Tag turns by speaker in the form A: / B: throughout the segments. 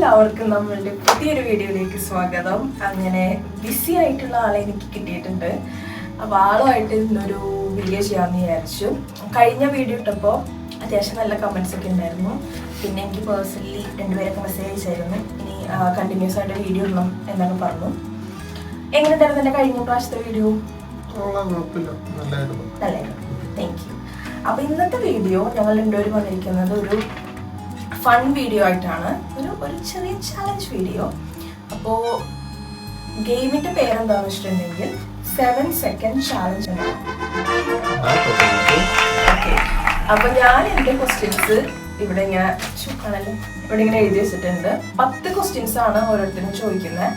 A: എല്ലാവർക്കും നമ്മളുടെ പുതിയൊരു വീഡിയോയിലേക്ക് സ്വാഗതം. അങ്ങനെ ബിസി ആയിട്ടുള്ള ആളെ എനിക്ക് കിട്ടിയിട്ടുണ്ട്. അപ്പോൾ ആളുമായിട്ട് ഇന്നൊരു വീഡിയോ ചെയ്യാമെന്ന് വിചാരിച്ചു. കഴിഞ്ഞ വീഡിയോ ഇട്ടപ്പോൾ അത്യാവശ്യം നല്ല കമൻസ് ഒക്കെ ഉണ്ടായിരുന്നു. പിന്നെ എനിക്ക് പേഴ്സണലി രണ്ടുപേരൊക്കെ മെസ്സേജ് അയച്ചായിരുന്നു, ഇനി കണ്ടിന്യൂസ് ആയിട്ട് വീഡിയോ ഇടണം എന്നൊക്കെ പറഞ്ഞു. എങ്ങനെ ഉണ്ടായിരുന്നു എൻ്റെ കഴിഞ്ഞ പ്രാവശ്യത്തെ വീഡിയോ? നല്ലായിരുന്നു, താങ്ക് യു. അപ്പോൾ ഇന്നത്തെ വീഡിയോ ഞങ്ങൾ രണ്ടുപേരും വന്നിരിക്കുന്നത് ഒരു ഫൺ വീഡിയോ ആയിട്ടാണ്, ഒരു ചെറിയ ചാലഞ്ച് വീഡിയോ. അപ്പോൾ ഗെയിമിന്റെ പേരെന്താണെന്ന് വെച്ചിട്ടുണ്ടെങ്കിൽ 7 സെക്കൻഡ് ചാലഞ്ച് ആണ്. ഓക്കെ, അപ്പോൾ ഞാൻ എൻ്റെ ക്വസ്റ്റ്യൻസ് ഇവിടെ ഇങ്ങനെ എഴുതി വെച്ചിട്ടുണ്ട്. 10 ക്വസ്റ്റ്യൻസ് ആണ് ഓരോരുത്തരും ചോദിക്കുന്നത്.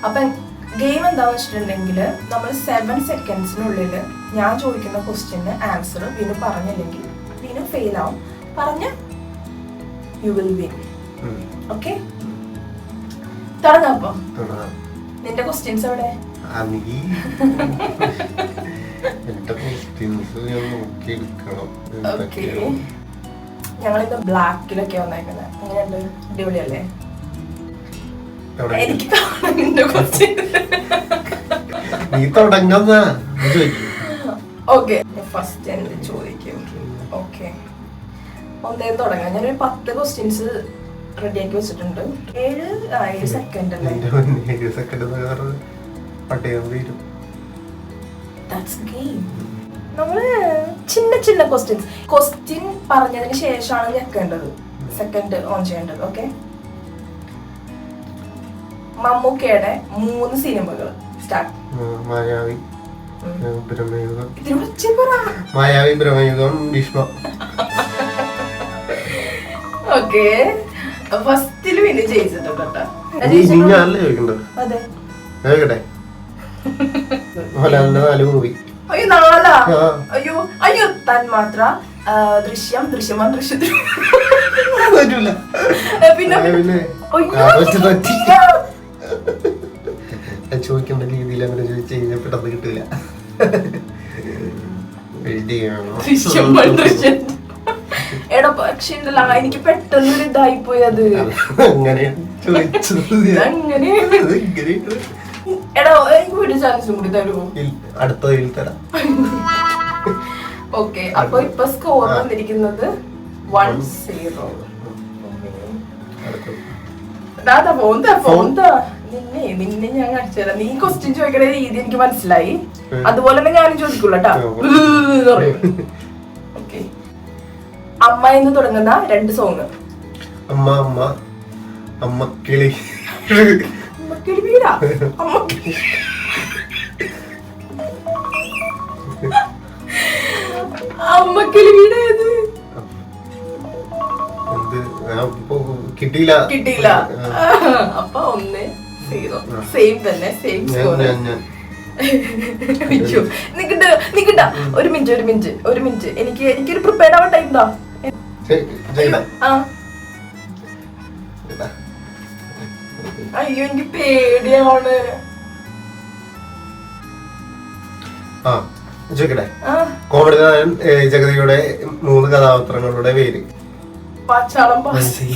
A: അപ്പം ഗെയിം എന്താണെന്ന് വെച്ചിട്ടുണ്ടെങ്കിൽ നമ്മൾ 7 സെക്കൻഡ്സിനുള്ളിൽ ഞാൻ ചോദിക്കുന്ന ക്വസ്റ്റ്യന് ആൻസർ വിനു പറഞ്ഞില്ലെങ്കിൽ വിനു ഫെയിൽ ആവും, പറഞ്ഞ you will win. Okay? തുടങ്ങാം. നിന്റെ ക്വസ്റ്റ്യൻസ് എവിടെ? ഞങ്ങളിന്ന് ബ്ലാക്കിലൊക്കെ വന്നേക്കുന്നത്. എങ്ങനെയുണ്ട്? അടിപൊളിയല്ലേ? എനിക്ക് നിന്റെ ക്വസ്റ്റ്യൻ. ഓക്കെ, ഫസ്റ്റ് എന്ത് ചോദിക്കും? ഓക്കെ, ഒന്നേന്ന് തുടങ്ങാം. ഞാനൊരു 10 ക്വസ്റ്റ്യൻസ് റെഡിയാക്കി വെച്ചിട്ടുണ്ട്. 7 സെക്കൻഡ് അല്ലേ? നമ്മള് ചിന്ന ക്വസ്റ്റ്യൻ പറഞ്ഞതിന് ശേഷമാണ് ഞെക്കേണ്ടത്, സെക്കൻഡ് ഓൺ ചെയ്യേണ്ടത്. ഓക്കെ, മമ്മൂക്കയുടെ 3 സിനിമകൾ സ്റ്റാർട്ട്.
B: മായാവി, ബ്രഹ്മയുഗം, ഭീഷ്മ.
A: ഓക്കെ, ഫസ്റ്റില് പിന്നെ ജയിച്ചിട്ടുണ്ട്. അയ്യോ, 4. അയ്യോ തന്മാത്ര, ദൃശ്യം, ദൃശ്യമാൻ, ദൃശ്യത്തിൽ. പിന്നെ
B: ചോദിക്കേണ്ട രീതിയിൽ അങ്ങനെ ചോദിച്ചു കഴിഞ്ഞാൽ പെട്ടെന്ന് കിട്ടില്ല.
A: എടാ പക്ഷെ എനിക്ക് പെട്ടെന്നൊരു ഇതായി പോയി. അത് എടാ എനിക്ക് ഒരു ചാൻസും കൂടി തരുമോ?
B: അടുത്തതിൽ തരാം.
A: ഓക്കെ, അപ്പൊ ഇപ്പൊ സ്കോർ വന്നിരിക്കുന്നത് 1-0. നിന്നെ ഞാൻ കാണിച്ചു തരാം. നീ ക്വസ്റ്റ്യൻ ചോദിക്കുന്ന രീതി എനിക്ക് മനസ്സിലായി, അതുപോലെ തന്നെ ഞാനും ചോദിക്കുള്ളൂ കേട്ടാ. ഓക്കെ, അമ്മ എന്ന് തുടങ്ങുന്ന 2 സോങ്.
B: അമ്മ അമ്മ അമ്മക്കിളി,
A: അമ്മക്കിളി വീരാ, അമ്മക്കിളി വീട് ഏത്?
B: കിട്ടിയില്ല.
A: അപ്പൊ 1-0. സെയിം തന്നെ, സെയിം സ്കോർ. നിക്കട്ട, ഒരു മിനിറ്റ്. എനിക്കൊരു പ്രിപ്പയർഡ് ആവാൻ ടൈം താ. അയ്യോ എനിക്ക് പേടിയാണ്.
B: കോമഡി നായകൻ ജഗതിയുടെ 3 കഥാപാത്രങ്ങളുടെ പേര്.
A: പാച്ചാളം
B: പാസി.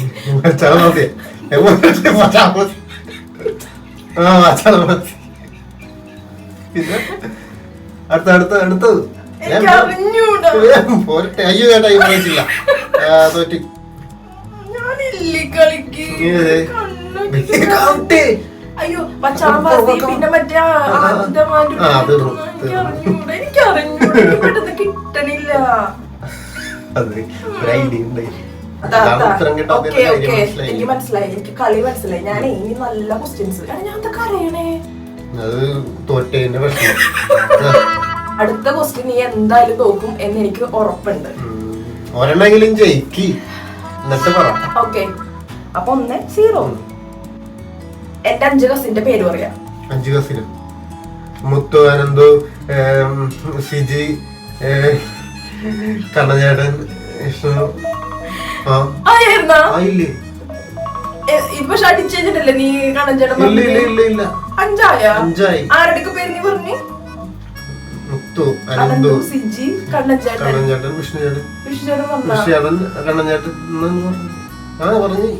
B: അടുത്തത് അയ്യോ ചേട്ടാ, ഈ പറയില്ല, തോറ്റി.
A: അയ്യോ പച്ചാളം പാസി, പിന്നെ മറ്റേ എനിക്കറിഞ്ഞൂടെ, കിട്ടണില്ല. എനിക്ക് മനസ്സിലായി, എനിക്ക് കളി മനസ്സിലായി. ഞാൻ ഇനി നല്ല ക്വസ്റ്റ്യൻസ്. ഞാൻ അതൊക്കെ അറിയണേ. അടുത്ത ക്വസ്റ്റ്യൻ നീ എന്തായാലും തോക്കും എന്ന് എനിക്ക് ഉറപ്പുണ്ട്. ഓക്കെ, അപ്പൊ 1-0. എന്റെ 5 കസിന്റെ പേര് പറയാം.
B: 5 കസിന്: മുത്തു, അനന്തു, സിജി, കണ്ണചേട്ടൻ, വിഷ്ണു.
A: ഇപ്പൊ അടിച്ചല്ലേ നീ? കണ്ണഞ്ചേട്ടൻ 5 ആരുടെയൊക്കെ പേര് നീ പറഞ്ഞു?
B: മുത്തു, അനന്തു,
A: സിജി, കണ്ണഞ്ചേട്ടൻ,
B: വിഷ്ണുചേട്ടൻ,
A: കണ്ണഞ്ചേട്ടൻ,
B: കണ്ണഞ്ചേട്ടൻ പറഞ്ഞു.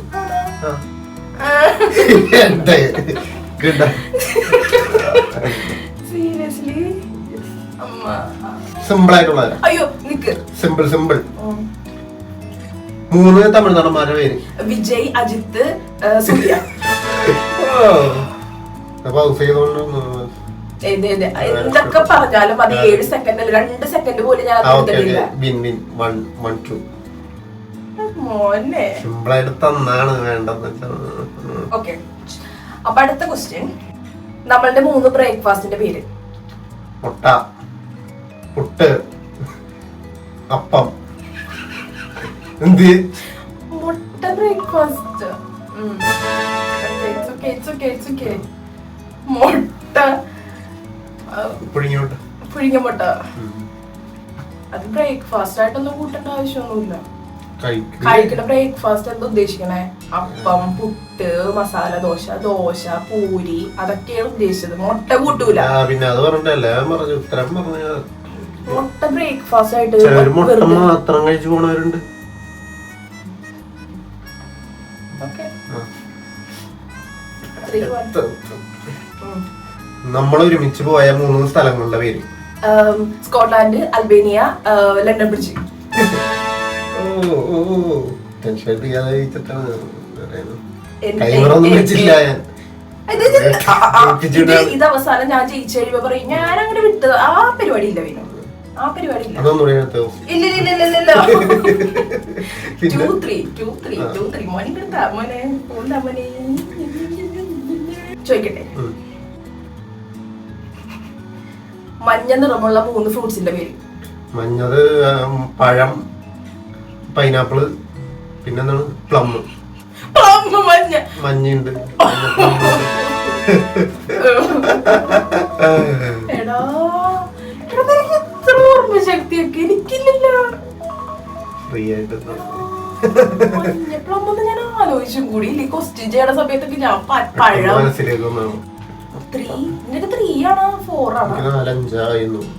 A: സീരിയസ്ലി അമ്മ
B: സിമ്പിൾ ആയിട്ടുള്ള
A: അയ്യോ നിക്ക്
B: സിമ്പിൾ 3 തമിഴ് നടന്മാരുടെ പേര്.
A: വിജയ്, അജിത്ത്, സൂര്യ.
B: അപ്പൊ
A: എന്തൊക്കെ പറഞ്ഞാലും അത് 7 സെക്കൻഡ് 2 സെക്കൻഡ് പോലും ഞാൻ മോനെ
B: സിമ്പിളായിട്ട് തന്നാണ് വേണ്ടെന്ന്.
A: ഓക്കെ, അപ്പൊ അടുത്ത ക്വസ്റ്റ്യൻ, നമ്മളുടെ 3 ബ്രേക്ക്ഫാസ്റ്റിന്റെ പേര്.
B: മുട്ട, പുട്ട്, അപ്പം. എന്ത്
A: മുട്ട ബ്രേക്ക്ഫാസ്റ്റ്? മുട്ട, പുഴുങ്ങിയ മുട്ട. അത് ബ്രേക്ക്ഫാസ്റ്റ് ആയിട്ടൊന്നും കൂട്ടേണ്ട ആവശ്യമൊന്നുമില്ല. കഴിക്കുന്ന ബ്രേക്ക്ഫാസ്റ്റ് എന്താ ഉദ്ദേശിക്കണേ? അപ്പം, പുട്ട്, മസാല ദോശ, ദോശ, പൂരി, അതൊക്കെയാണ് ഉദ്ദേശിച്ചത്. മുട്ട കൂട്ടൂല.
B: പിന്നെ അത് പറഞ്ഞിട്ടല്ലേ പറഞ്ഞു ഉത്തരം പറഞ്ഞ.
A: മുട്ട ബ്രേക്ക്ഫാസ്റ്റ് ആയിട്ട്
B: മുട്ട മാത്രം കഴിച്ചു പോണവരുണ്ട്. നമ്മൾ ഒരുമിച്ച് പോയ 3 സ്ഥലങ്ങളുടെ പേര്.
A: Scotland, Albania, London bridge. ഇത് അവസാനം ഞാൻ ജയിച്ചു കഴിയുമ്പോ പറയും ഞാൻ അങ്ങനെ വിട്ടത്. ആ പരിപാടി ഇല്ല, പിന്നെ ആ പരിപാടി ഇല്ല. ഇല്ല 2-3 മോനെ ചോദിക്കട്ടെ. മഞ്ഞ നിറമുള്ള 3 ഫ്രൂട്ട്സിന്റെ പേര്.
B: മഞ്ഞത് പഴം, പൈനാപ്പിള്, പിന്നെന്താണ് പ്ലം. മഞ്ഞുണ്ട്.
A: എടാ എത്ര ഓർമ്മശക്തിയൊക്കെ എനിക്കില്ലല്ലോ.
B: ഫ്രീ ആയിട്ട്
A: പ്ലം ഞാൻ ആലോചിച്ചും കൂടി ഇല്ല. ക്വസ്റ്റ്യൻ ചെയ്യണ സമയത്തൊക്കെ ഞാൻ പഴം 3 ആണോ 4 ആണോ?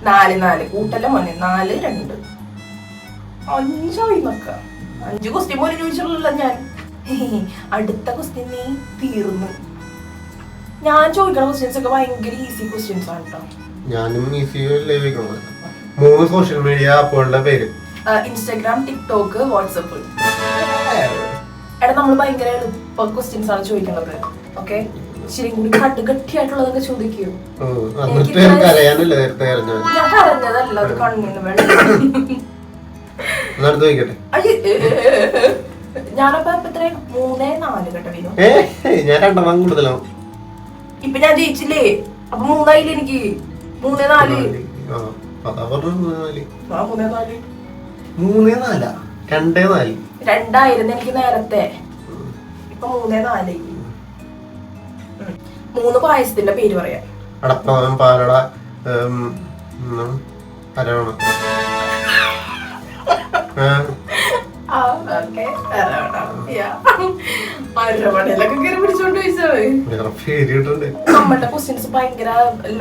A: 4 കൂട്ടല്ല മോനെ. 4 2 5 നോക്ക. 5 ക്വസ്റ്റ്യൻ പോലും ചോദിച്ചിട്ടുള്ള ഞാൻ. അടുത്ത ക്വസ്റ്റ്യൻ നീ തീർന്നു. ഞാൻ ചോദിക്കണ ക്വസ്റ്റ്യൻസ് ഒക്കെ ഭയങ്കര ഈസി ക്വസ്റ്റ്യൻസ് ആണ് കേട്ടോ.
B: ഞാനും ഈസി 3 സോഷ്യൽ മീഡിയ ആപ്പുകളുടെ പേര്.
A: Instagram, TikTok, WhatsApp. എടാ നമ്മൾ ഭയങ്കര എളുപ്പ ക്വസ്റ്റ്യൻസ് ആണ് ചോദിക്കുന്നത്. ഓക്കെ, ശരി കൂടി കട്ടുകട്ടിയായിട്ടുള്ളതൊക്കെ ചോദിക്കൂ. ഞാൻ പറഞ്ഞതല്ല, അത് കണ്ണിന് വേണം. ഞാനപ്പോ എത്ര 3-4 കേട്ടോ വീണു.
B: ഞാൻ 2 കൂടുതലാണ്.
A: ഇപ്പൊ ഞാൻ ജയിച്ചില്ലേ? അപ്പൊ 3 ആയില്ലേ എനിക്ക്? 3-4. 2 എനിക്ക് നേരത്തെ. ഇപ്പൊ 3-4. 3 പായസത്തിന്റെ പേര് പറയാം.
B: അടപ്രഥമൻ, പാലട, അരവണ.
A: നമ്മളുടെ ക്വസ്റ്റ്യൻസ് ഭയങ്കര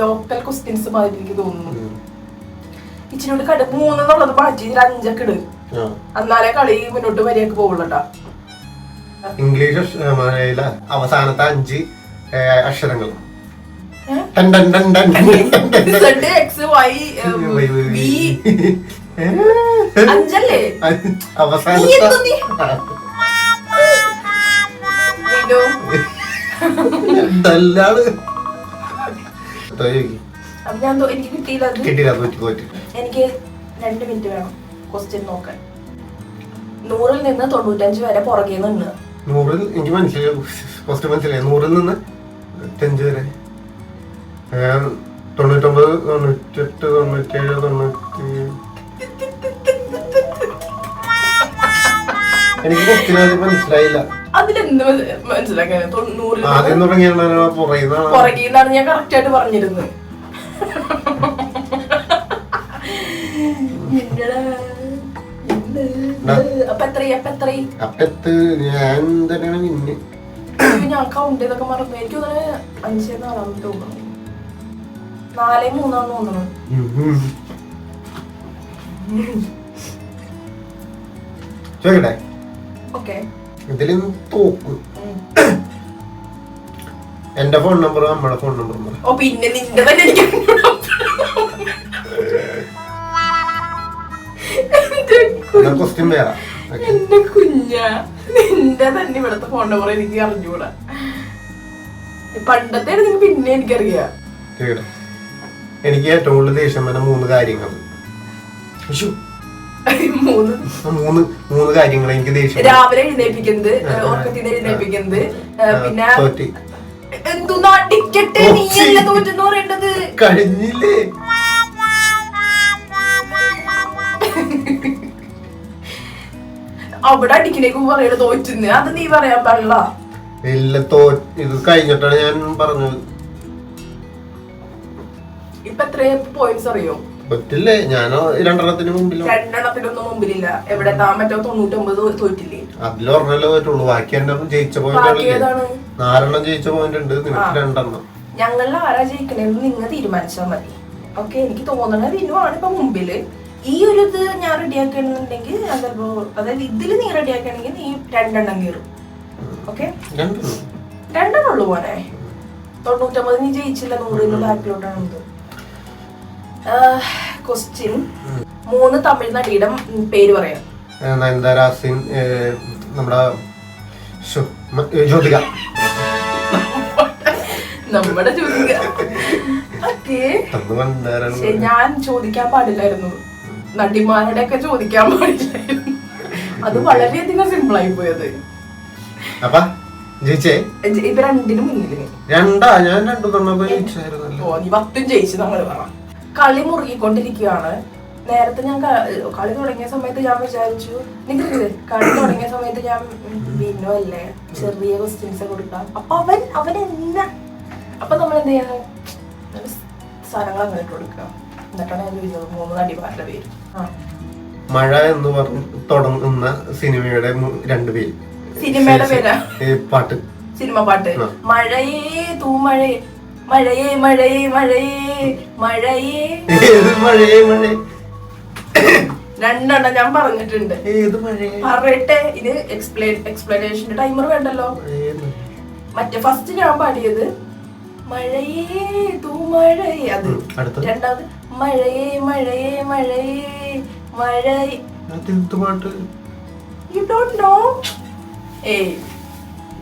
A: ലോക്കൽ ക്വസ്റ്റ്യൻസ് മാതിരി എനിക്ക് തോന്നുന്നു. ഇച്ചിരി കട 3 എന്നുള്ളത് മാറ്റി 5 ഒക്കെ ഇട്. എന്നാലേ കളി മുന്നോട്ട് വരെയൊക്കെ പോകുള്ളൂട്ടോ.
B: ഇംഗ്ലീഷ് അവസാനത്തെ 5 അക്ഷരങ്ങൾ.
A: അഞ്ചല്ലേ? എനിക്ക് കിട്ടിയില്ല. എനിക്ക് 2 മിനിറ്റ് വേണം ക്വസ്റ്റ്യൻ നോക്കാൻ. 100-ൽ നിന്ന് 95 വരെ പുറകെ നിന്ന്.
B: 100-ൽ എനിക്ക് മനസ്സിലായി. 100-ൽ നിന്ന് 5 വരെ. 99, 98, 97, 90. എനിക്ക് ക്വസ്റ്റ്യൻ മനസ്സിലായില്ല.
A: അതിലെന്ത് മനസ്സിലാക്കാൻ? 90
B: ആദ്യം തുടങ്ങിയാണ്
A: പുറകെന്നാണ് ഞാൻ കറക്റ്റ് ആയിട്ട് പറഞ്ഞിരുന്നത്.
B: ഞാൻ തന്നെയാണ് പിന്നെ
A: ഞാൻ കൗണ്ട് ചെയ്തൊക്കെ മറന്നു. എനിക്ക് 5-4 തോന്നുന്നു. 4-3 തോന്നുന്നു.
B: ചോദിക്കട്ടെ?
A: ഓക്കെ,
B: ഇതിലും തോക്ക് എന്റെ ഫോൺ നമ്പർ നമ്മുടെ ഫോൺ നമ്പർ
A: ഓ പിന്നെ നിന്റെ തന്നെ എനിക്ക്
B: ക്വസ്റ്റ്യൻ വേറെ.
A: എന്റെ കുഞ്ഞ നിന്റെ തന്നെ ഇവിടത്തെ ഫോൺ നമ്പർ എനിക്ക് അറിഞ്ഞൂടാ. പണ്ടത്തെ പിന്നെ എനിക്കറിയാം.
B: എനിക്ക് ഏറ്റവും കൂടുതൽ ദേഷ്യം വരുന്ന 3 കാര്യങ്ങൾ. മൂന്ന് കാര്യങ്ങൾ എനിക്ക് ദേഷ്യം.
A: രാവിലെ എഴുന്നേപ്പിക്കുന്നത്, ഉറക്കത്തിൽ എഴുന്നേപ്പിക്കുന്നത്, പിന്നെ എന്തുന്നാ ടിക്കറ്റ് നീയല്ല തോറ്റെന്ന് പറയേണ്ടത്.
B: കഴിഞ്ഞില്ലേ?
A: അവിടെ അടിക്കണേക്കും പറയണ തോറ്റുന്ന്. അത് നീ പറയാൻ പാടില്ല.
B: ഇല്ല, ഇത് കഴിഞ്ഞിട്ടാണ് ഞാൻ പറഞ്ഞത്.
A: ഇപ്പൊ എത്ര പോയിന്റ്സ് അറിയോ?
B: പറ്റില്ലേ? ഞാനോ 2 മുമ്പിലോ.
A: 2 മുമ്പിലില്ല. എവിടെ താൻ മറ്റോ 99 തോറ്റില്ലേ?
B: അതിലൊരെണ്ണല്ലേ തോറ്റുള്ളൂ. ബാക്കി എന്റെ ജയിച്ച പോയിന്റ് 4 ജയിച്ച പോയിന്റ് ഉണ്ട്. നിനക്ക് 2.
A: ഞങ്ങളിൽ ആരാ ജയിക്കണേന്ന് നിങ്ങൾ തീരുമാനിച്ചാൽ മതി. ഓക്കെ, എനിക്ക് തോന്നണത് ഇനുമാണ് ഇപ്പൊ മുമ്പില്. ഈ ഒരു ഇത് ഞാൻ റെഡിയാക്കണമെന്നുണ്ടെങ്കിൽ അതപ്പോ, അതായത് ഇതില് നീ റെഡിയാക്കണമെങ്കിൽ നീ 2 കീറും. ഓക്കെ, 2 ഉള്ളു പോനെ. 99 നീ ജയിച്ചില്ല, 100 ബാക്കിലോട്ടാണ്. ക്വസ്റ്റ്യൻ, 3 തമിഴ് നടിയുടെ പേര് പറയാം.
B: നയൻതാര, സിൻ, നമ്മുടെ ജ്യോതിക.
A: നമ്മുടെ ജ്യോതിക. ഓക്കെ, ഞാൻ ചോദിക്കാൻ പാടില്ലായിരുന്നു. നടിമാരുടെ ഒക്കെ ചോദിക്കാൻ പാടില്ലായിരുന്നു. അത് വളരെയധികം സിമ്പിൾ ആയി പോയത്.
B: ഇപ്പൊ
A: 2 മുന്നില്.
B: ഞാൻ 2
A: നീ 10 ജയിച്ചു. നമ്മള് പറ. കളി മുറുകിക്കൊണ്ടിരിക്കുകയാണ്. നേരത്തെ ഞാൻ കളി തുടങ്ങിയ സമയത്ത് ഞാൻ വിചാരിച്ചു, കളി തുടങ്ങിയ സമയത്ത് ഞാൻ വിനോ അല്ലേ ചെറിയ ക്വസ്റ്റ്യൻസ് കൊടുക്കാം. അപ്പൊ അവൻ എന്നാ, അപ്പൊ നമ്മൾ എന്ത് ചെയ്യണം, സ്ഥലങ്ങൾ അങ്ങനെ ഇട്ട് കൊടുക്കുക. എന്നിട്ടാണ് ഞാൻ ചോദിച്ചത് 3 നടിമാരുടെ പേര്.
B: മഴ എന്ന് പറഞ്ഞ് തുടങ്ങുന്ന സിനിമയുടെ 2 പേര്.
A: സിനിമയുടെ പേരാ?
B: പാട്ട്,
A: സിനിമ പാട്ട്. മഴയേ തൂമഴയേ, മഴയേ മഴയേ മഴയേ മഴയേ.
B: മഴയേ മഴയേ
A: 2 ഞാൻ പറഞ്ഞിട്ടുണ്ട്. പറയട്ടെ, ഇത് എക്സ്പ്ലനേഷന്റെ ടൈമർ വേണ്ടല്ലോ. മറ്റേ ഫസ്റ്റ് ഞാൻ പാടിയത് മഴയേ തൂമഴയേ, അത്. രണ്ടാമത് മഴയേ മഴയേ മഴയേ മഴയേ. You don't know? ഏയ്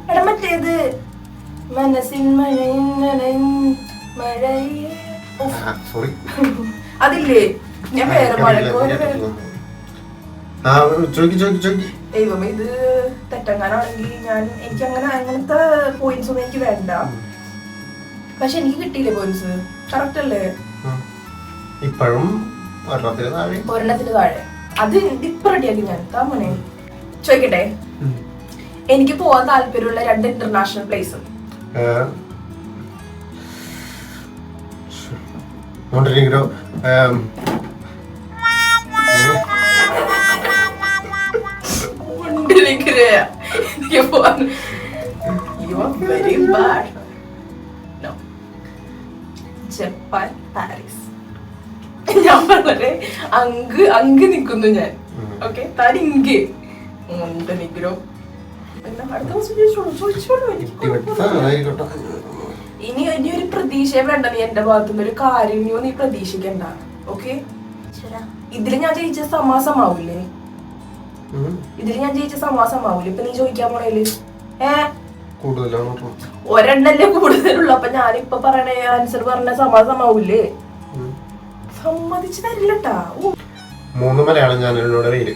A: എടാ, മറ്റേത് മനസ്സിൻ മഴയേ മഴയേ. അതില്ലേ, ഞാൻ വേറെ ദൈവം, ഇത് തെറ്റങ്ങാനാണെങ്കിൽ എനിക്ക് അങ്ങനത്തെ പോയിന്റ്സ് ഒന്നും എനിക്ക് വേണ്ട. പക്ഷെ എനിക്ക് കിട്ടിയില്ലേ പോയിന്റ്സ്? കറക്റ്റ് അല്ലേ?
B: ഇപ്പോഴും
A: 1 താഴെ. അത് ഇപ്പൊ റെഡിയാക്കി ഞാൻ. താമനെ ചോദിക്കട്ടെ, എനിക്ക് പോവാൻ താല്പര്യമുള്ള 2 international place.
B: Montenegro,
A: Japan, Paris. ഞാൻ വളരെ അങ്ക് നിൽക്കുന്നു ഞാൻ. ഓക്കെ, തരിങ്ക് മോണ്ടിനീഗ്രോ. ഇനി ഒരു പ്രതീക്ഷ വേണ്ട നീ എന്റെ ഭാഗത്തുനിന്ന്. ഒരു കാര്യം നീ പ്രതീക്ഷിക്കണ്ട. ഓക്കെ, ഇതില് ഞാൻ ജയിച്ച സമാസമാവൂലേ? ഇപ്പൊ നീ ചോദിക്കാൻ പോണേല് ഒരെണ്ണല്ലേ കൂടുതലുള്ളു. അപ്പൊ ഞാനിപ്പൊ പറയണ ആൻസർ പറഞ്ഞ സമാസമാവൂലേ? സമ്മതിച്ചു തരില്ലട്ടാ.
B: 3 മലയാളം ചാനലിലൂടെ പേര്.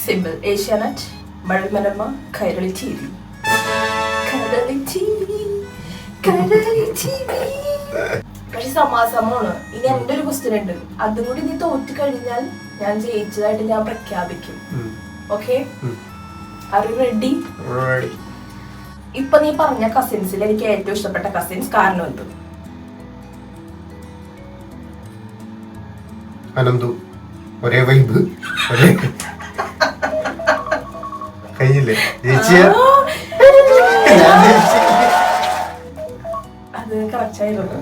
A: സിമ്പിൾ. ഏഷ്യാനെറ്റ്, മഴവിൽ മനോരമ, കൈരളി ടിവി. പക്ഷെ സമാസമാണ്. ഇനി എന്റെ ഒരു ക്വസ്റ്റ്യൻ ഉണ്ട്. അതും കൂടി നീ തോറ്റു കഴിഞ്ഞാൽ ഞാൻ ജയിച്ചതായിട്ട് ഞാൻ പ്രഖ്യാപിക്കും. Okay, are you ready? ഇപ്പൊ നീ പറഞ്ഞ കസിൻസിൽ എനിക്ക് ഏറ്റവും ഇഷ്ടപ്പെട്ട കസിൻസ് കാരണം എന്ത്?
B: അനന്തു, ഒരേ വൈബ്, ഒരേ കഴിഞ്ഞില്ലേ?
A: അത് കറക്റ്റായിരുന്നു.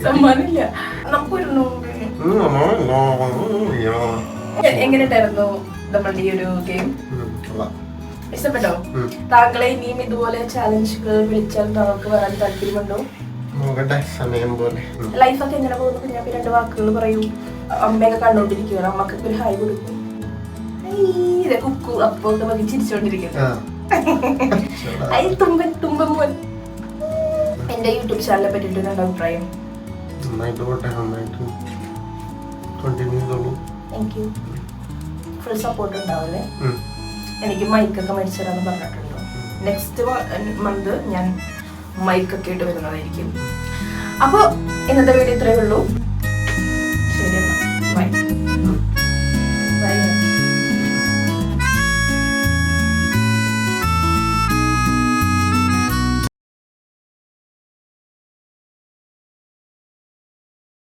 A: സമ്മാനില്ല. നമുക്കൊരു എങ്ങനെയുണ്ടായിരുന്നു നമ്മളുടെ ഈ ഒരു ഗെയിം? ഇഷ്ടപ്പെട്ടോ? താങ്കളെ ഇനിയും ഇതുപോലെ ചാലഞ്ചുകൾ വിളിച്ചാൽ നമുക്ക് വരാൻ താല്പര്യമുണ്ടോ?
B: നോക്കട്ടെ, സമയം പോലെ.
A: ലൈഫൊക്കെ എങ്ങനെ പോകുന്നു കുഞ്ഞാപ്പി? 2 വാക്കുകൾ പറയൂ. അമ്മയൊക്കെ കണ്ടോണ്ടിരിക്കുകയാണ്, അമ്മക്കൊക്കെ ഒരു ഹായ് കൊടുക്കും. കുക്കു അപ്പൊ ഒക്കെ ചിരിച്ചോണ്ടിരിക്കുന്നു. തുമ്പൻ മോൻ. എന്റെ യൂട്യൂബ് ചാനലിനെ പറ്റിട്ട് ഒരു അഭിപ്രായം? എനിക്ക് ഫുൾ സപ്പോർട്ട് ഉണ്ടാവില്ലേ? എനിക്ക് മൈക്കൊക്കെ മേടിച്ചു തരാന്ന് പറഞ്ഞിട്ടുണ്ടോ? നെക്സ്റ്റ് മന്ത് ഞാൻ മൈക്കൊക്കെ ഇട്ട് വരുന്നതായിരിക്കും. അപ്പോൾ ഇന്നത്തെ വീഡിയോ ഇത്രയേ ഉള്ളൂ.